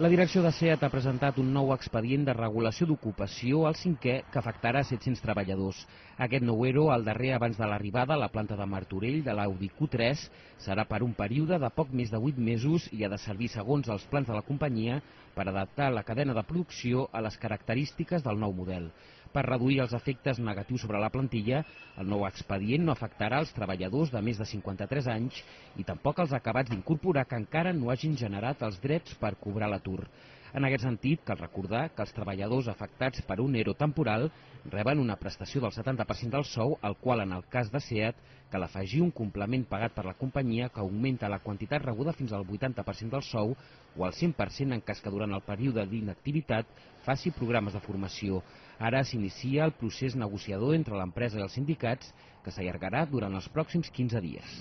La direcció de SEAT ha presentat un nou expedient de regulació d'ocupació, el 5è, que afectarà 700 treballadors. Aquest nou ERO, el darrer abans de l'arribada a la planta de Martorell de l'Audi Q3, serà per un període de poc més de 8 mesos i ha de servir segons els plans de la companyia per adaptar la cadena de producció a les característiques del nou model. Per reduir els efectes negatius sobre la plantilla, el nou expedient no afectarà els treballadors de més de 53 anys i tampoc els acabats d'incorporar que encara no hagin generat els drets per cobrar l'atur. En aquest sentit, cal recordar que els treballadors afectats per un ERO temporal reben una prestació del 70% del sou, al qual, en el cas de SEAT, cal afegir un complement pagat per la companyia que augmenta la quantitat rebuda fins al 80% del sou o al 100% en cas que durant el període d'inactivitat faci programes de formació. Ara s'inicia el procés negociador entre l'empresa i els sindicats, que s'allargarà durant els pròxims 15 dies.